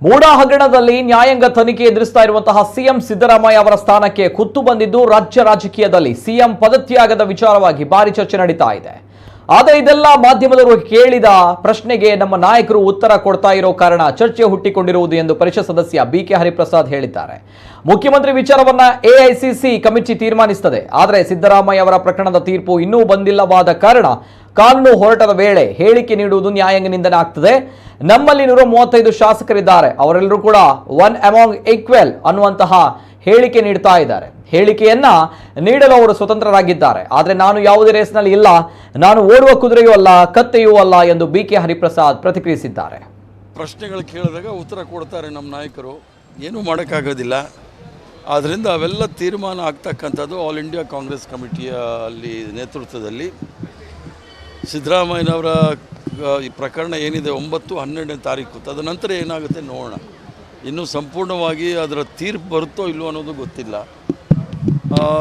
ಮೂಡಾ ಹಗರಣದಲ್ಲಿ ನ್ಯಾಯಾಂಗ ತನಿಖೆ ಎದುರಿಸ್ತಾ ಇರುವಂತಹ ಸಿಎಂ ಸಿದ್ದರಾಮಯ್ಯ ಅವರ ಸ್ಥಾನಕ್ಕೆ ಕುತ್ತು ಬಂದಿದ್ದು ರಾಜ್ಯ ರಾಜಕೀಯದಲ್ಲಿ ಸಿಎಂ ಪದತ್ಯಾಗದ ವಿಚಾರವಾಗಿ ಭಾರಿ ಚರ್ಚೆ ನಡೀತಾ ಇದೆ. ಆದರೆ ಇದೆಲ್ಲ ಮಾಧ್ಯಮದವರು ಕೇಳಿದ ಪ್ರಶ್ನೆಗೆ ನಮ್ಮ ನಾಯಕರು ಉತ್ತರ ಕೊಡ್ತಾ ಇರೋ ಕಾರಣ ಚರ್ಚೆ ಹುಟ್ಟಿಕೊಂಡಿರುವುದು ಎಂದು ಪರಿಷತ್ ಸದಸ್ಯ ಬಿಕೆ ಹರಿಪ್ರಸಾದ್ ಹೇಳಿದ್ದಾರೆ. ಮುಖ್ಯಮಂತ್ರಿ ವಿಚಾರವನ್ನ ಎಐಸಿಸಿ ಕಮಿಟಿ ತೀರ್ಮಾನಿಸುತ್ತದೆ. ಆದರೆ ಸಿದ್ದರಾಮಯ್ಯ ಅವರ ಪ್ರಕರಣದ ತೀರ್ಪು ಇನ್ನೂ ಬಂದಿಲ್ಲವಾದ ಕಾರಣ ಕಾನೂನು ಹೋರಾಟದ ವೇಳೆ ಹೇಳಿಕೆ ನೀಡುವುದು ನ್ಯಾಯಾಂಗ ನಿಂದನೆ ಆಗ್ತದೆ. ನಮ್ಮಲ್ಲಿ 135 ಶಾಸಕರಿದ್ದಾರೆ, ಅವರೆಲ್ಲರೂ ಕೂಡ ಒನ್ ಅಮಾಂಗ್ ಈಕ್ವೆಲ್ ಅನ್ನುವಂತಹ ಹೇಳಿಕೆ ನೀಡ್ತಾ ಇದ್ದಾರೆ. ಹೇಳಿಕೆಯನ್ನ ನೀಡಲು ಅವರು ಸ್ವತಂತ್ರರಾಗಿದ್ದಾರೆ. ಆದರೆ ನಾನು ಯಾವುದೇ ರೇಸ್ನಲ್ಲಿ ಇಲ್ಲ, ನಾನು ಓಡುವ ಕುದುರೆಯೂ ಅಲ್ಲ, ಕತ್ತೆಯೂ ಅಲ್ಲ ಎಂದು ಬಿಕೆ ಹರಿಪ್ರಸಾದ್ ಪ್ರತಿಕ್ರಿಯಿಸಿದ್ದಾರೆ. ಪ್ರಶ್ನೆಗಳು ಕೇಳಿದಾಗ ಉತ್ತರ ಕೊಡ್ತಾರೆ ನಮ್ಮ ನಾಯಕರು, ಏನೂ ಮಾಡೋಕ್ಕಾಗೋದಿಲ್ಲ. ಆದ್ದರಿಂದ ಅವೆಲ್ಲ ತೀರ್ಮಾನ ಆಗ್ತಕ್ಕಂಥದ್ದು ಆಲ್ ಇಂಡಿಯಾ ಕಾಂಗ್ರೆಸ್ ಕಮಿಟಿಯ ಅಲ್ಲಿ ನೇತೃತ್ವದಲ್ಲಿ ಸಿದ್ದರಾಮಯ್ಯನವರ ಈ ಪ್ರಕರಣ ಏನಿದೆ 9-12ನೇ ತಾರೀಕು, ತದನಂತರ ಏನಾಗುತ್ತೆ ನೋಡೋಣ. ಇನ್ನೂ ಸಂಪೂರ್ಣವಾಗಿ ಅದರ ತೀರ್ಪು ಬರುತ್ತೋ ಇಲ್ಲವೋ ಅನ್ನೋದು ಗೊತ್ತಿಲ್ಲ.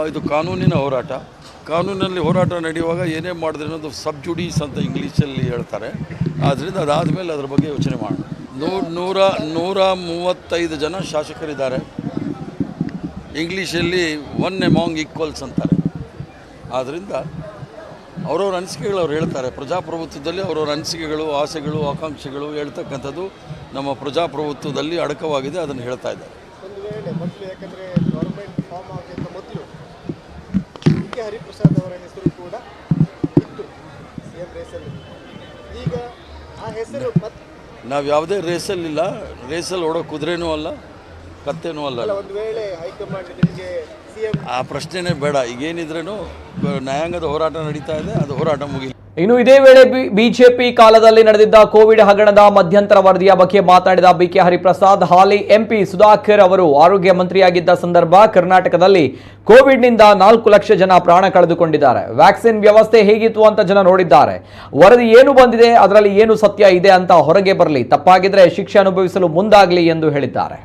ಇದು ಕಾನೂನಿನ ಹೋರಾಟ. ಕಾನೂನಲ್ಲಿ ಹೋರಾಟ ನಡೆಯುವಾಗ ಏನೇ ಮಾಡಿದ್ರೆ ಅನ್ನೋದು ಸಬ್ ಜುಡೀಸ್ ಅಂತ ಇಂಗ್ಲೀಷಲ್ಲಿ ಹೇಳ್ತಾರೆ. ಆದ್ದರಿಂದ ಅದಾದಮೇಲೆ ಅದರ ಬಗ್ಗೆ ಯೋಚನೆ ಮಾಡೋಣ. 135 ಜನ ಶಾಸಕರಿದ್ದಾರೆ. ಇಂಗ್ಲೀಷಲ್ಲಿ ಒನ್ ಅಮಾಂಗ್ ಈಕ್ವಲ್ಸ್ ಅಂತಾರೆ. ಆದ್ದರಿಂದ ಅವರವ್ರ ಅನಿಸಿಕೆಗಳು ಅವ್ರು ಹೇಳ್ತಾರೆ. ಪ್ರಜಾಪ್ರಭುತ್ವದಲ್ಲಿ ಅವರವ್ರ ಅನಿಸಿಕೆಗಳು, ಆಸೆಗಳು, ಆಕಾಂಕ್ಷೆಗಳು ಹೇಳ್ತಕ್ಕಂಥದ್ದು ನಮ್ಮ ಪ್ರಜಾಪ್ರಭುತ್ವದಲ್ಲಿ ಅಡಕವಾಗಿದೆ. ಅದನ್ನು ಹೇಳ್ತಾ ಇದ್ದಾರೆ. ಒಂದು ವೇಳೆ ಮೊದಲು ಯಾಕಂದರೆ ಗೌರ್ಮೆಂಟ್ ಫಾರ್ಮ್ ಆಗೋಕ್ಕಿಂತ ಮೊದಲು ಬಿಕೆ ಹರಿಪ್ರಸಾದ್ ಅವರ ಹೆಸರು ಕೂಡ ಇತ್ತು ಸಿಎಂ ರೇಸಲ್ಲಿ. ಈಗ ಆ ಹೆಸರು ನಾವು ಯಾವುದೇ ರೇಸಲ್ಲಿಲ್ಲ. ರೇಸಲ್ಲಿ ಓಡೋ ಕುದುರೆನೂ ಅಲ್ಲ, ಕತ್ತೇನೂ ಅಲ್ಲ. ಒಂದು ವೇಳೆ ಹೈಕಮಾಂಡ್ ನಿಮಗೆ ಸಿಎಂ ಆ ಪ್ರಶ್ನೆನೇ ಬೇಡ. ಈಗೇನಿದ್ರೂ ನ್ಯಾಯಾಂಗದ ಹೋರಾಟ ನಡೀತಾ ಇದೆ, ಅದು ಹೋರಾಟ ಮುಗಿಲ್ಲ. ಇನ್ನು ಇದೇ ವೇಳೆ ಬಿಜೆಪಿ ಕಾಲದಲ್ಲಿ ನಡೆದಿದ್ದ ಕೋವಿಡ್ ಹಗರಣದ ಮಧ್ಯಂತರ ವರದಿಯ ಬಗ್ಗೆ ಮಾತನಾಡಿದ ಬಿಕೆ ಹರಿಪ್ರಸಾದ್, ಹಾಲಿ ಎಂಪಿ ಸುಧಾಕರ್ ಅವರು ಆರೋಗ್ಯ ಮಂತ್ರಿಯಾಗಿದ್ದ ಸಂದರ್ಭ ಕರ್ನಾಟಕದಲ್ಲಿ ಕೋವಿಡ್ನಿಂದ 4 ಲಕ್ಷ ಜನ ಪ್ರಾಣ ಕಳೆದುಕೊಂಡಿದ್ದಾರೆ. ವ್ಯಾಕ್ಸಿನ್ ವ್ಯವಸ್ಥೆ ಹೇಗಿತ್ತು ಅಂತ ಜನ ನೋಡಿದ್ದಾರೆ. ವರದಿ ಏನು ಬಂದಿದೆ, ಅದರಲ್ಲಿ ಏನು ಸತ್ಯ ಇದೆ ಅಂತ ಹೊರಗೆ ಬರಲಿ, ತಪ್ಪಾಗಿದ್ರೆ ಶಿಕ್ಷೆ ಅನುಭವಿಸಲು ಮುಂದಾಗಲಿ ಎಂದು ಹೇಳಿದ್ದಾರೆ.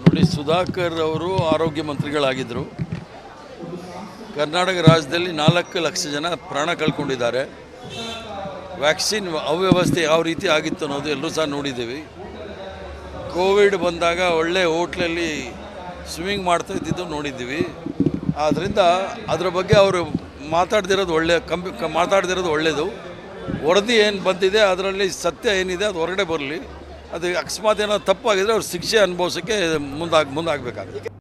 ನೋಡಿ, ಸುಧಾಕರ್ ಅವರು ಆರೋಗ್ಯ ಮಂತ್ರಿಗಳಾಗಿದ್ದರು. ಕರ್ನಾಟಕ ರಾಜ್ಯದಲ್ಲಿ 4 ಲಕ್ಷ ಜನ ಪ್ರಾಣ ಕಳ್ಕೊಂಡಿದ್ದಾರೆ. ವ್ಯಾಕ್ಸಿನ್ ಅವ್ಯವಸ್ಥೆ ಯಾವ ರೀತಿ ಆಗಿತ್ತು ಅನ್ನೋದು ಎಲ್ಲರೂ ಸಹ ನೋಡಿದ್ದೀವಿ. ಕೋವಿಡ್ ಬಂದಾಗ ಒಳ್ಳೆ ಹೋಟ್ಲಲ್ಲಿ ಸ್ವಿಮ್ಮಿಂಗ್ ಮಾಡ್ತಾ ಇದ್ದಿದ್ದು ನೋಡಿದ್ದೀವಿ. ಆದ್ದರಿಂದ ಅದರ ಬಗ್ಗೆ ಅವರು ಮಾತಾಡ್ದಿರೋದು ಒಳ್ಳೆಯದು. ವರದಿ ಏನು ಬಂದಿದೆ ಅದರಲ್ಲಿ ಸತ್ಯ ಏನಿದೆ ಅದು ಹೊರಗಡೆ ಬರಲಿ. ಅದು ಅಕಸ್ಮಾತ್ ಏನಾದ್ರು ತಪ್ಪಾಗಿದ್ರೆ ಅವ್ರು ಶಿಕ್ಷೆ ಅನುಭವಿಸೋಕ್ಕೆ ಮುಂದಾಗಬೇಕಾಗುತ್ತೆ.